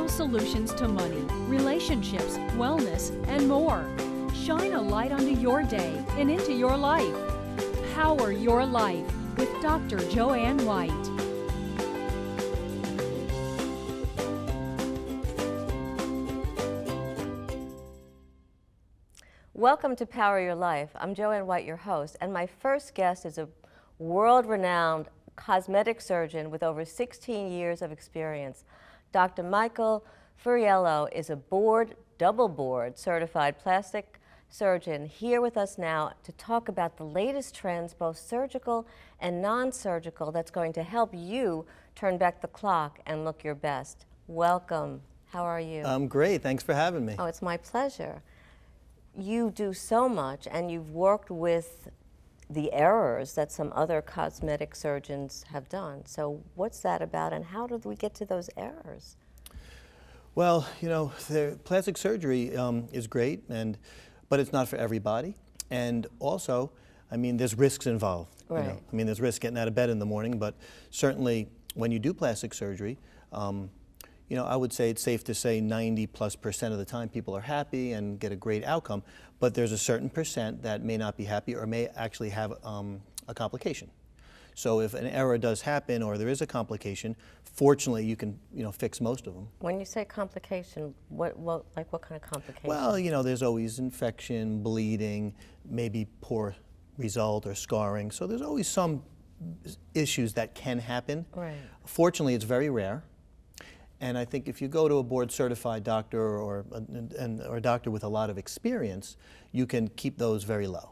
final solutions to money, relationships, wellness, and more. Shine a light onto your day and into your life. Power Your Life with Dr. Joanne White. Welcome to Power Your Life. I'm Joanne White, your host, and my first guest is a world-renowned cosmetic surgeon with over 16 years of experience. Dr. Michael Fiorillo is a double board certified plastic surgeon here with us now to talk about the latest trends, both surgical and non-surgical, that's going to help you turn back the clock and look your best. Welcome. How are you? I'm great. Thanks for having me. Oh, it's my pleasure. You do so much, and you've worked with the errors that some other cosmetic surgeons have done. So what's that about, and how did we get to those errors? Well, you know, the plastic surgery is great, but it's not for everybody. And also, I mean, there's risks involved. Right. You know? I mean, there's risk getting out of bed in the morning, but certainly when you do plastic surgery, you know, I would say it's safe to say 90+% of the time people are happy and get a great outcome, but there's a certain percent that may not be happy or may actually have a complication. So if an error does happen or there is a complication, fortunately you can, you know, fix most of them. When you say complication, what kind of complication? Well, you know, there's always infection, bleeding, maybe poor result or scarring. So there's always some issues that can happen. Right. Fortunately, it's very rare. And I think if you go to a board-certified doctor or a doctor with a lot of experience, you can keep those very low.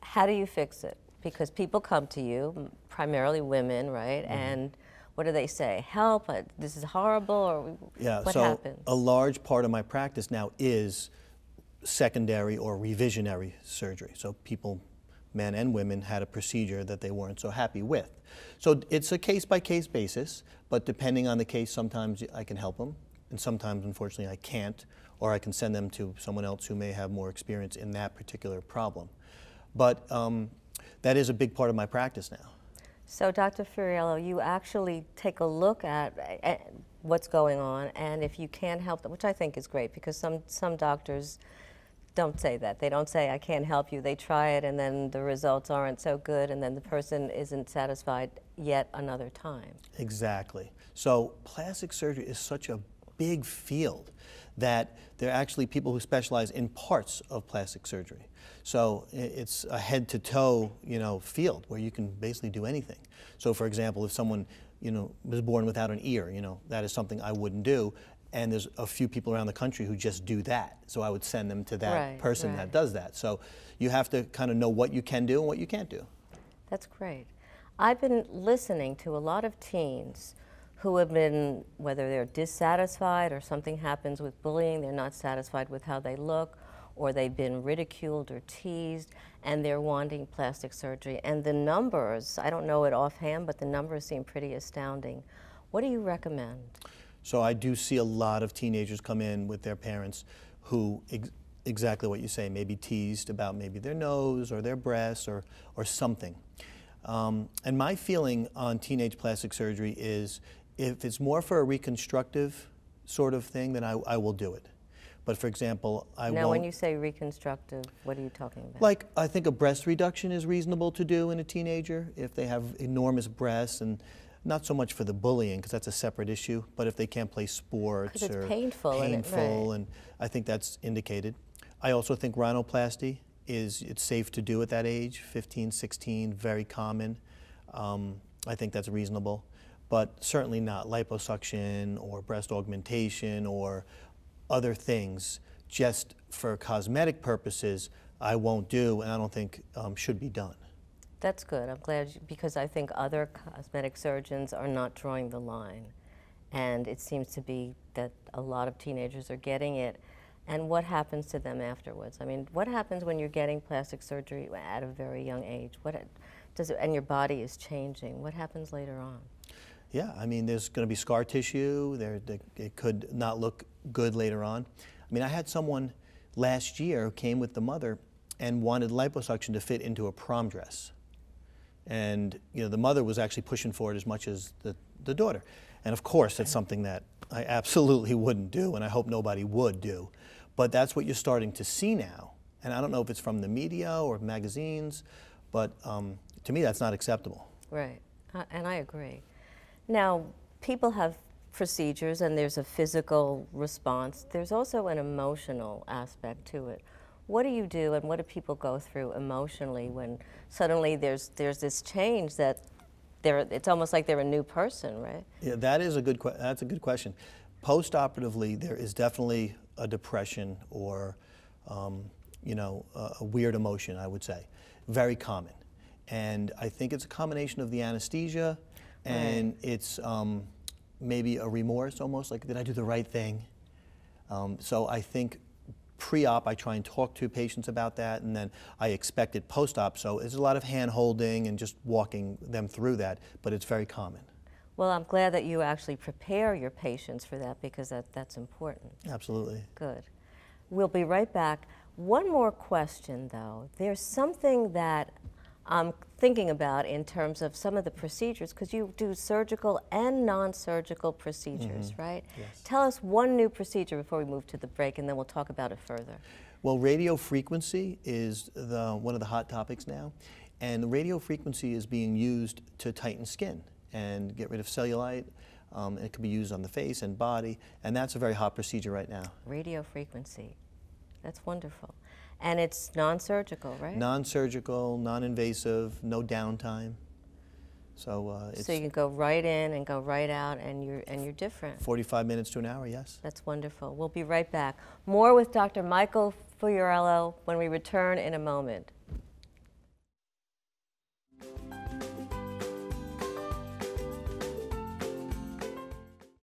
How do you fix it? Because people come to you, primarily women, right? Mm-hmm. And what do they say? Help, this is horrible, or yeah, what so happens? A large part of my practice now is secondary or revisionary surgery. So people, men and women, had a procedure that they weren't so happy with. So it's a case-by-case basis, but depending on the case, sometimes I can help them, and sometimes, unfortunately, I can't, or I can send them to someone else who may have more experience in that particular problem. But that is a big part of my practice now. So, Dr. Fiorillo, you actually take a look at what's going on, and if you can't help them, which I think is great, because some doctors don't say that. They don't say, I can't help you. They try it, and then the results aren't so good, and then the person isn't satisfied yet another time. Exactly. So plastic surgery is such a big field that there are actually people who specialize in parts of plastic surgery. So it's a head-to-toe, you know, field where you can basically do anything. So, for example, if someone, you know, was born without an ear, you know, that is something I wouldn't do. And there's a few people around the country who just do that. So I would send them to that person that does that. So you have to kind of know what you can do and what you can't do. That's great. I've been listening to a lot of teens who have been, whether they're dissatisfied or something happens with bullying, they're not satisfied with how they look, or they've been ridiculed or teased, and they're wanting plastic surgery. And the numbers, I don't know it offhand, but the numbers seem pretty astounding. What do you recommend? So I do see a lot of teenagers come in with their parents who, exactly what you say, maybe teased about maybe their nose or their breasts or something. And my feeling on teenage plastic surgery is if it's more for a reconstructive sort of thing, then I will do it. But for example, I won't. Now, when you say reconstructive, what are you talking about? Like, I think a breast reduction is reasonable to do in a teenager if they have enormous breasts, and not so much for the bullying, because that's a separate issue, but if they can't play sports it's or painful, and I think that's indicated. I also think rhinoplasty it's safe to do at that age, 15, 16, very common. I think that's reasonable, but certainly not liposuction or breast augmentation or other things just for cosmetic purposes I won't do, and I don't think should be done. That's good. I'm glad, because I think other cosmetic surgeons are not drawing the line. And it seems to be that a lot of teenagers are getting it. And what happens to them afterwards? I mean, what happens when you're getting plastic surgery at a very young age? And your body is changing? What happens later on? Yeah, I mean, there's going to be scar tissue. It could not look good later on. I mean, I had someone last year who came with the mother and wanted liposuction to fit into a prom dress. And you know, the mother was actually pushing for it as much as the daughter. And of course, that's something that I absolutely wouldn't do, and I hope nobody would do. But that's what you're starting to see now. And I don't know if it's from the media or magazines, but to me that's not acceptable. Right, and I agree. Now, people have procedures and there's a physical response. There's also an emotional aspect to it. What do you do and what do people go through emotionally when suddenly there's this change that it's almost like they're a new person, right? Yeah, that's a good question. Post-operatively, there is definitely a depression or you know, a weird emotion, I would say. Very common. And I think it's a combination of the anesthesia and it's maybe a remorse almost, like did I do the right thing? So I think pre-op I try and talk to patients about that, and then I expect it post-op, so it's a lot of hand-holding and just walking them through that, but it's very common. Well, I'm glad that you actually prepare your patients for that because that's important. Absolutely. Good. We'll be right back. One more question though. There's something that I'm thinking about in terms of some of the procedures, because you do surgical and non-surgical procedures, right? Yes. Tell us one new procedure before we move to the break, and then we'll talk about it further. Well, radio frequency is one of the hot topics now, and the radio frequency is being used to tighten skin and get rid of cellulite. And it can be used on the face and body, and that's a very hot procedure right now. Radio frequency. That's wonderful. And it's non-surgical, right? Non-surgical, non-invasive, no downtime. So so you can go right in and go right out, and you're different. 45 minutes to an hour, yes. That's wonderful. We'll be right back. More with Dr. Michael Fiorillo when we return in a moment.